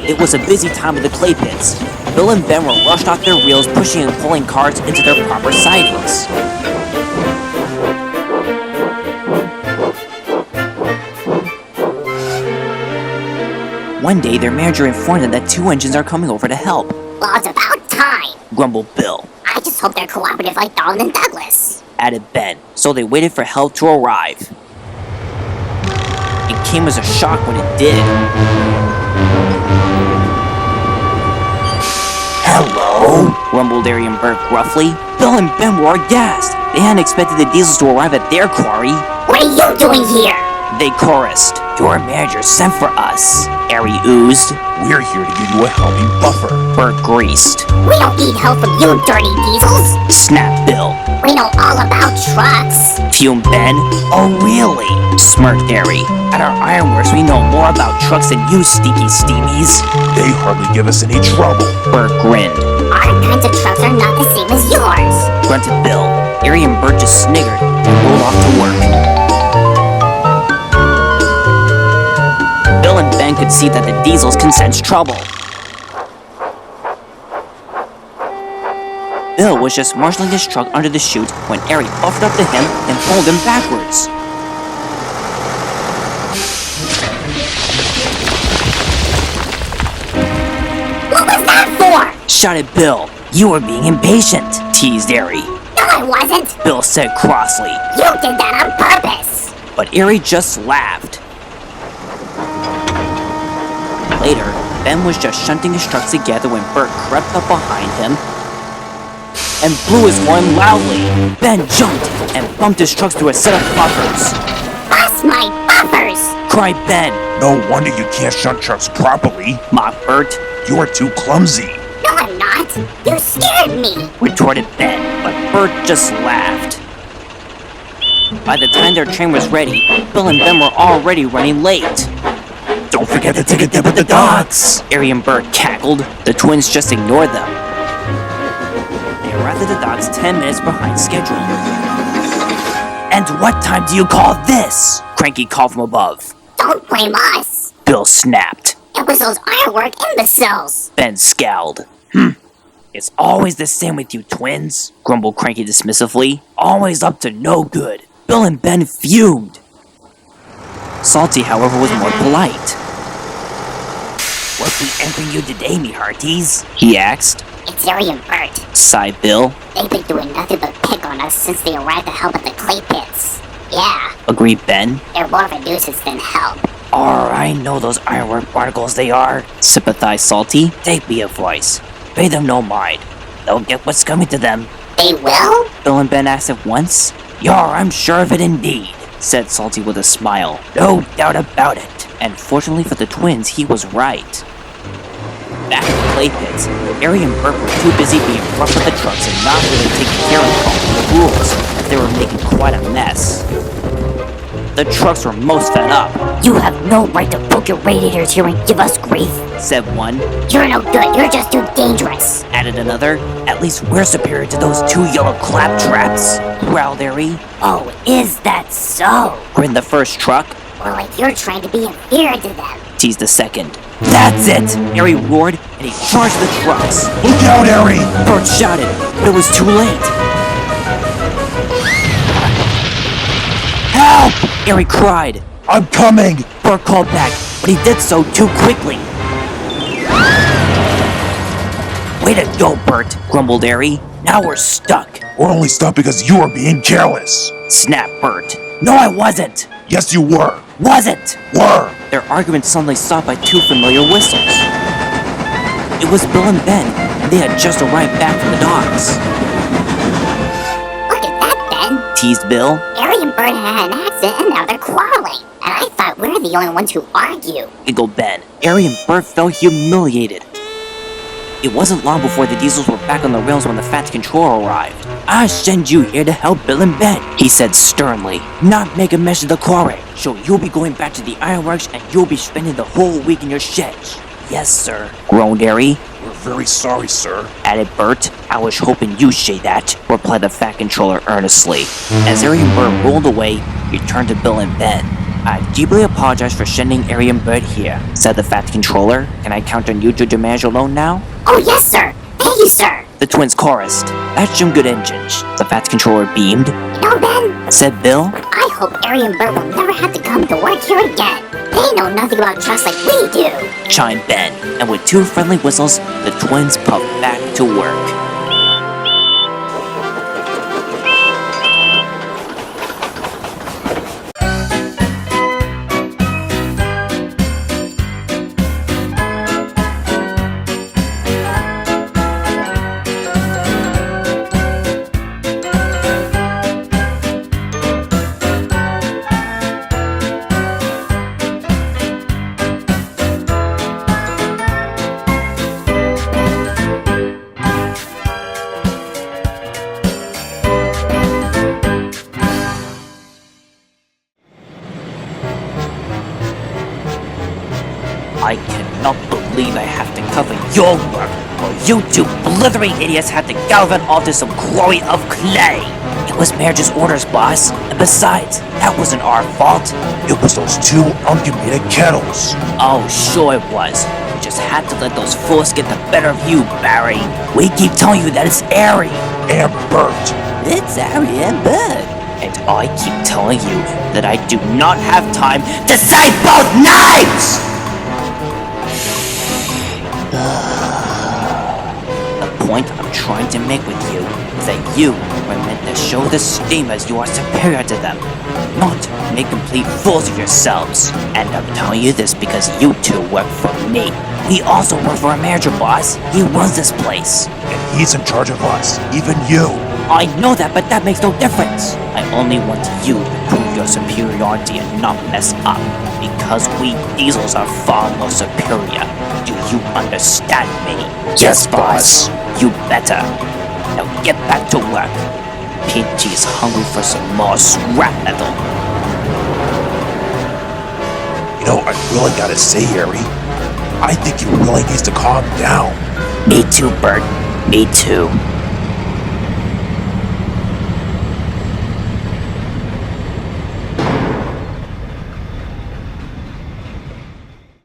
It was a busy time at the clay pits. Bill and Ben were rushed off their wheels, pushing and pulling cars into their proper sidings. One day, their manager informed them that 2 engines are coming over to help. Well, it's about time, Grumbled Bill. I just hope they're cooperative like Donald and Douglas. Added Ben, so they waited for help to arrive. It came as a shock when it did. "Hello?" rumbled Arry and Bert gruffly. Bill and Ben were aghast. They hadn't expected the Diesels to arrive at their quarry. What are you doing here? They chorused. "Your manager sent for us," Arry oozed. "We're here to give you a helping buffer." Bert greased. We don't need help from you, dirty diesels. Snapped Bill. We know all about trucks. Fumed Ben. "Oh, really?" smirked Arry. "At our ironworks, we know more about trucks than you, stinky steamies." "They hardly give us any trouble." Bert grinned. Our kinds of trucks are not the same as yours. Grunted Bill. Arry and Bert just sniggered and rolled off to work. Bill and Ben could see that the Diesels can sense trouble. Bill was just marshalling his truck under the chute when Arry buffed up to him and pulled him backwards. What was that for? Shouted Bill. "You were being impatient," teased Arry. No, I wasn't. Bill said crossly. You did that on purpose. But Arry just laughed. Later, Ben was just shunting his trucks together when Bert crept up behind him and blew his horn loudly. Ben jumped and bumped his trucks through a set of buffers. Bust my buffers! Cried Ben. "No wonder you can't shunt trucks properly," Mocked Bert. "You're too clumsy." No, I'm not. You scared me. Retorted Ben, but Bert just laughed. By the time their train was ready, Bill and Ben were already running late. "Don't forget to take a dip with the dogs," Arry and Bert cackled. The twins just ignored them. They arrived at the docks 10 minutes behind schedule. "And what time do you call this?" Cranky called from above. Don't blame us. Bill snapped. It was those ironwork imbeciles. Ben scowled. "It's always the same with you twins," grumbled Cranky dismissively. "Always up to no good." Bill and Ben fumed. Salty, however, was more polite. "What's we entering you today, me hearties?" he asked. It's Arry and Bert. Sighed Bill. They've been doing nothing but pick on us since they arrived to help at the clay pits. Yeah, Agreed Ben. they're more of a nuisance than help. I know those ironwork barnacles they are," sympathized Salty. "Take me advice. Pay them no mind. They'll get what's coming to them." They will? Bill and Ben asked at once. "Yar, I'm sure of it indeed," said Salty with a smile. "No doubt about it." And fortunately for the twins, he was right. Back at the clay pits, Arry and Bert were too busy being rough with the trucks and not really taking care of the rules, that they were making quite a mess. The trucks were most fed up. You have no right to poke your radiators here and give us grief. Said one. You're no good, you're just too dangerous. Added another. "At least we're superior to those 2 yellow claptraps," growled Arry. Oh, is that so? Grinned the first truck. Or like you're trying to be inferior to them. Teased the second. "That's it!" Arry roared, and he charged the trucks. "Look out, Arry!" Bert shouted, but it was too late. "Help!" Arry cried. "I'm coming!" Bert called back, but he did so too quickly. "Way to go, Bert," grumbled Arry. "Now we're stuck." "We're only stuck because you are being careless." Snapped Bert. "No, I wasn't." "Yes, you were." "Wasn't." "Were." Their argument suddenly stopped by 2 familiar whistles. It was Bill and Ben, and they had just arrived back from the docks. Look at that, Ben. Teased Bill. Arry and Bert had an accident and now they're quarreling. And I thought we were the only ones who argue. Giggled Ben. Arry and Bert felt humiliated. It wasn't long before the Diesels were back on the rails when the Fats Controller arrived. "I send you here to help Bill and Ben," he said sternly. "Not make a mess of the quarry. So you'll be going back to the ironworks and you'll be spending the whole week in your sheds." "Yes, sir," groaned Arry. "We're very sorry, sir," added Bert. "I was hoping you'd say that," replied the Fat Controller earnestly. As Arry and Bert rolled away, he turned to Bill and Ben. I deeply apologize for sending Arry and Bert here, said the Fat Controller. Can I count on you to demand your loan now? Oh, yes, sir. Thank you, sir. The twins chorused. That's some good engines. The Fat Controller beamed, You know, Ben, said Bill. I hope Arry and Bert will never have to come to work here again. They know nothing about trust like we do. Chimed Ben, and with 2 friendly whistles, the twins puffed back to work. I cannot believe I have to cover your work, while you 2 blithering idiots had to gallivant off to some quarry of clay. It was Marriage's orders, boss. And besides, that wasn't our fault. It was those 2 uncompleted kettles. Oh, sure it was. We just had to let those fools get the better of you, Barry. We keep telling you that it's Arry. And Bert. It's Arry and Bert. And I keep telling you that I do not have time to save both knives! The point I'm trying to make with you is that you were meant to show the steamers you are superior to them, not make complete fools of yourselves. And I'm telling you this because you 2 work for me. We also work for a manager, boss. He runs this place. And he's in charge of us, even you. I know that, but that makes no difference. I only want you to prove your superiority and not mess up, because we diesels are far more superior. Do you understand me? Yes, boss. You better. Now get back to work. PG is hungry for some more scrap metal. You know, I really gotta say, Arry, I think he really needs to calm down. Me too, Bert. Me too.